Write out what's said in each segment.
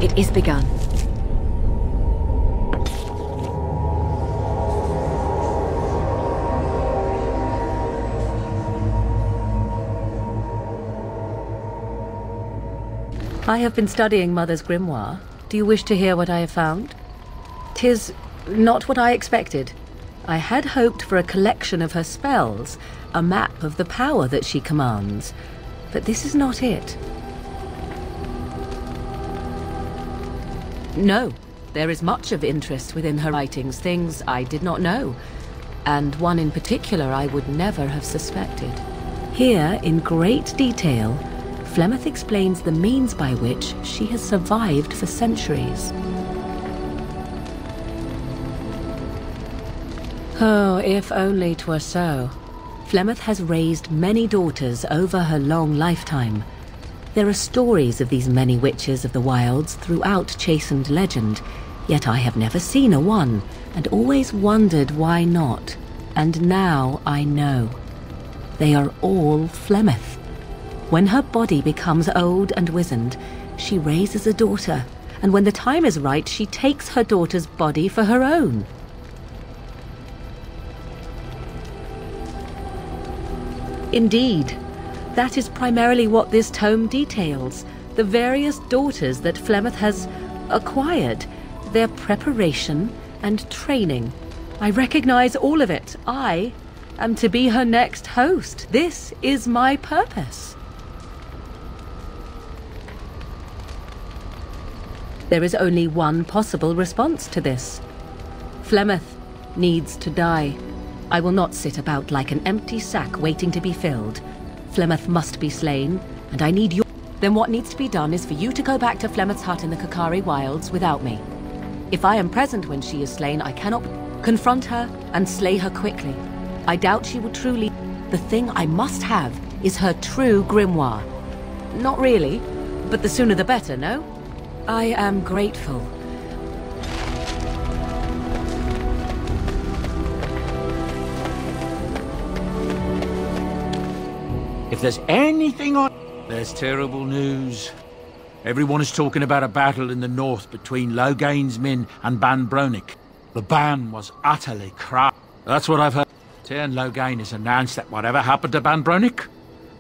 It is begun. I have been studying Mother's grimoire. Do you wish to hear what I have found? 'Tis not what I expected. I had hoped for a collection of her spells, a map of the power that she commands, but this is not it. No, there is much of interest within her writings, things I did not know, and one in particular I would never have suspected. Here, in great detail, Flemeth explains the means by which she has survived for centuries. Oh, if only 'twere so. Flemeth has raised many daughters over her long lifetime. There are stories of these many witches of the wilds throughout chastened legend, yet I have never seen a one, and always wondered why not. And now I know. They are all Flemeth. When her body becomes old and wizened, she raises a daughter, and when the time is right, she takes her daughter's body for her own. Indeed, that is primarily what this tome details, the various daughters that Flemeth has acquired, their preparation and training. I recognize all of it. I am to be her next host. This is my purpose. There is only one possible response to this. Flemeth needs to die. I will not sit about like an empty sack waiting to be filled. Flemeth must be slain, and I need your... Then what needs to be done is for you to go back to Flemeth's hut in the Kakari Wilds without me. If I am present when she is slain, I cannot confront her and slay her quickly. I doubt she will truly... The thing I must have is her true grimoire. Not really, but the sooner the better, no? I am grateful. If there's anything on... There's terrible news. Everyone is talking about a battle in the north between Logain's men and Ban Bronik. The Ban was utterly crushed. That's what I've heard. Tern Logain has announced that whatever happened to Ban Bronik,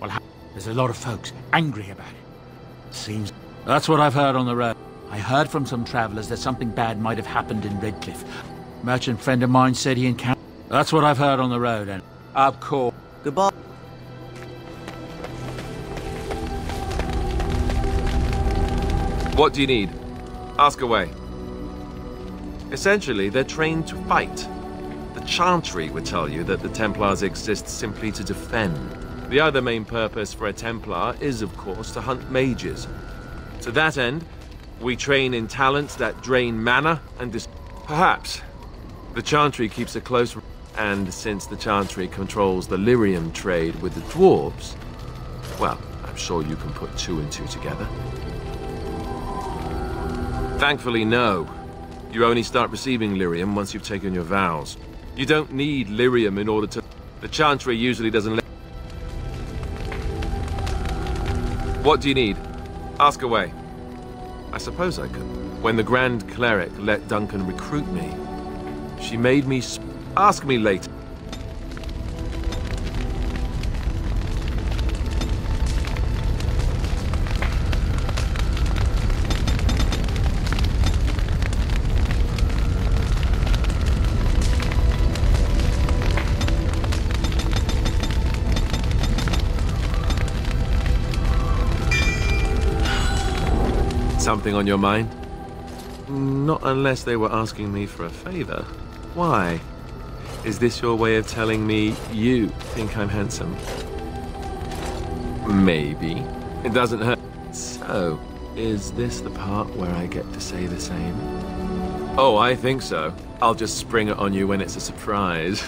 well, there's a lot of folks angry about it. Seems... That's what I've heard on the road. I heard from some travelers that something bad might have happened in Redcliffe. A merchant friend of mine said he encountered... That's what I've heard on the road, and... Of course. Goodbye. What do you need? Ask away. Essentially, they're trained to fight. The Chantry would tell you that the Templars exist simply to defend. The other main purpose for a Templar is, of course, to hunt mages. To that end, we train in talents that drain mana and perhaps. The Chantry keeps a close... And since the Chantry controls the lyrium trade with the dwarves, well, I'm sure you can put two and two together. Thankfully, no. You only start receiving lyrium once you've taken your vows. You don't need lyrium in order to... The Chantry usually doesn't let... What do you need? Ask away. I suppose I could. When the Grand Cleric let Duncan recruit me, she made me... Ask me later. Something on your mind? Not unless they were asking me for a favor. Why? Is this your way of telling me you think I'm handsome? Maybe. It doesn't hurt. So, is this the part where I get to say the same? Oh, I think so. I'll just spring it on you when it's a surprise.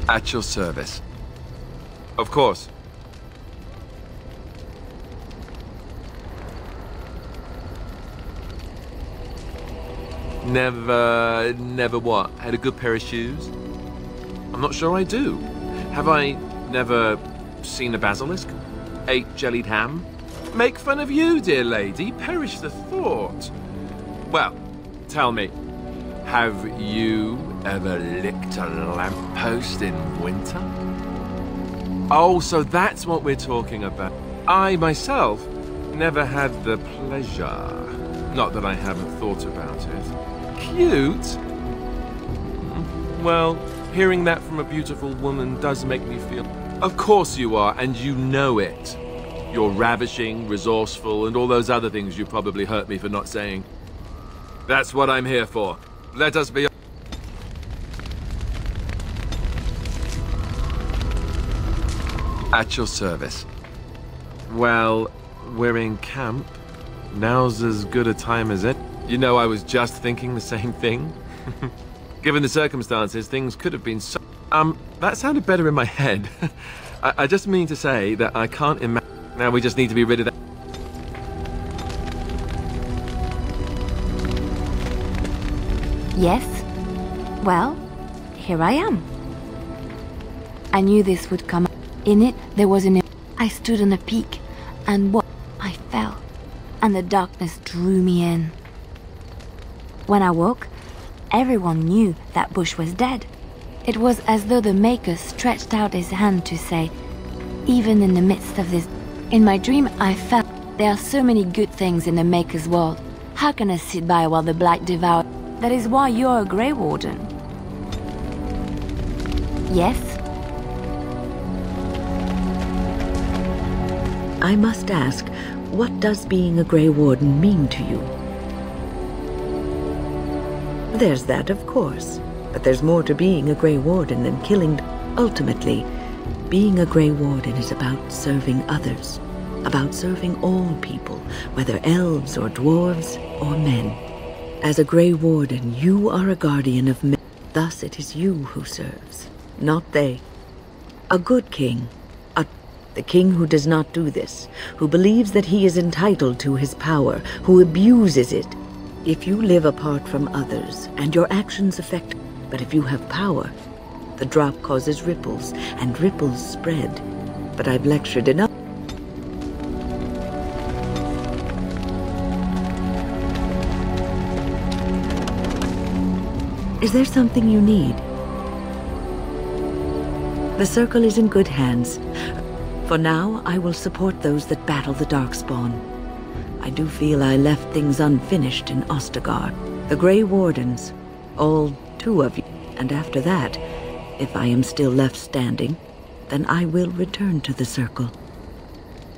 At your service. Of course. Never what? Had a good pair of shoes? I'm not sure I do. Have I never seen a basilisk? Ate jellied ham? Make fun of you, dear lady? Perish the thought. Well, tell me, have you ever licked a lamppost in winter? Oh, so that's what we're talking about. I, myself, never had the pleasure. Not that I haven't thought about it. Cute? Well, hearing that from a beautiful woman does make me feel... Of course you are, and you know it. You're ravishing, resourceful, and all those other things you probably hurt me for not saying. That's what I'm here for. Let us be... At your service. Well, we're in camp. Now's as good a time as it. You know, I was just thinking the same thing. Given the circumstances, things could have been so... that sounded better in my head. I just mean to say that I can't imagine... Now we just need to be rid of that... Yes? Well, here I am. I knew this would come. In it, there was an... I stood on a peak, and what? I fell, and the darkness drew me in. When I woke, everyone knew that Bush was dead. It was as though the Maker stretched out his hand to say, even in the midst of this... In my dream, I felt there are so many good things in the Maker's world. How can I sit by while the Black devour? That is why you're a Grey Warden. Yes? I must ask, what does being a Grey Warden mean to you? There's that, of course. But there's more to being a Grey Warden than killing. Ultimately, being a Grey Warden is about serving others. About serving all people, whether elves or dwarves or men. As a Grey Warden, you are a guardian of men. Thus it is you who serves, not they. A good king. The king who does not do this, who believes that he is entitled to his power, who abuses it. If you live apart from others, and your actions affect... But if you have power, the drop causes ripples, and ripples spread. But I've lectured enough. Is there something you need? The Circle is in good hands. For now, I will support those that battle the Darkspawn. I do feel I left things unfinished in Ostagar. The Grey Wardens, all 2 of you, and after that, if I am still left standing, then I will return to the Circle.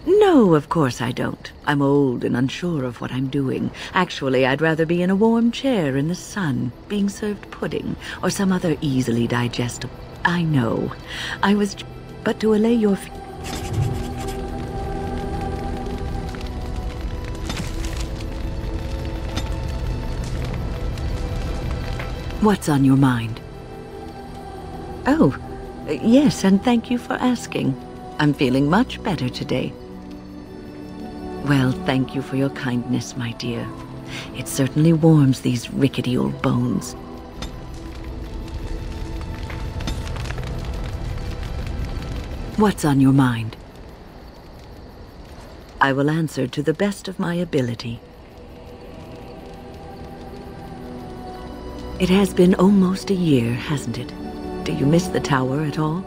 No, of course I don't. I'm old and unsure of what I'm doing. Actually, I'd rather be in a warm chair in the sun, being served pudding, or some other easily digestible. I know. I was... But to allay your... What's on your mind? Oh, yes, and thank you for asking. I'm feeling much better today. Well, thank you for your kindness, my dear. It certainly warms these rickety old bones. What's on your mind? I will answer to the best of my ability. It has been almost a year, hasn't it? Do you miss the tower at all?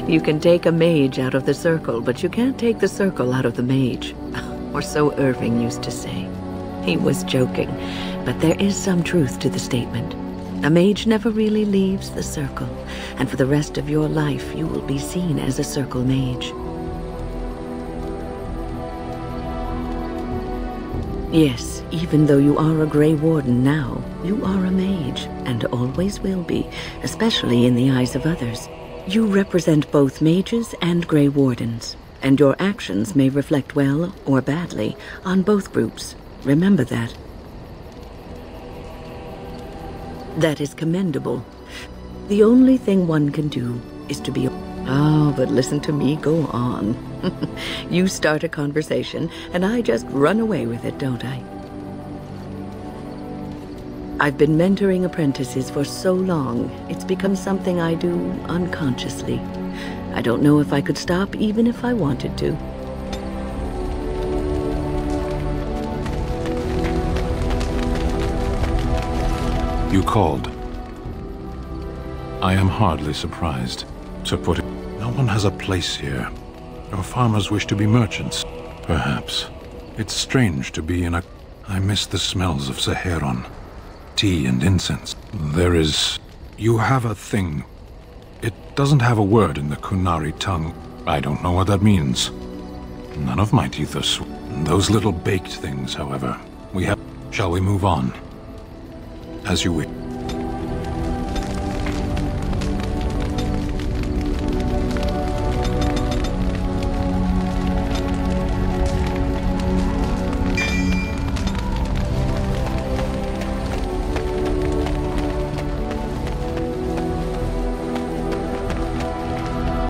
You can take a mage out of the Circle, but you can't take the Circle out of the mage. Or so Irving used to say. He was joking, but there is some truth to the statement. A mage never really leaves the Circle, and for the rest of your life you will be seen as a Circle mage. Yes, even though you are a Grey Warden now, you are a mage, and always will be, especially in the eyes of others. You represent both mages and Grey Wardens, and your actions may reflect well or badly on both groups. Remember that. That is commendable. The only thing one can do is to be... Oh, but listen to me go on. You start a conversation, and I just run away with it, don't I? I've been mentoring apprentices for so long, it's become something I do unconsciously. I don't know if I could stop even if I wanted to. You called. I am hardly surprised. To put it, no one has a place here. Your farmers wish to be merchants, perhaps. It's strange to be in a... I miss the smells of Saharon. Tea and incense. There is... You have a thing. It doesn't have a word in the Kunari tongue. I don't know what that means. None of my teeth are those little baked things, however. We have... Shall we move on? As you wish.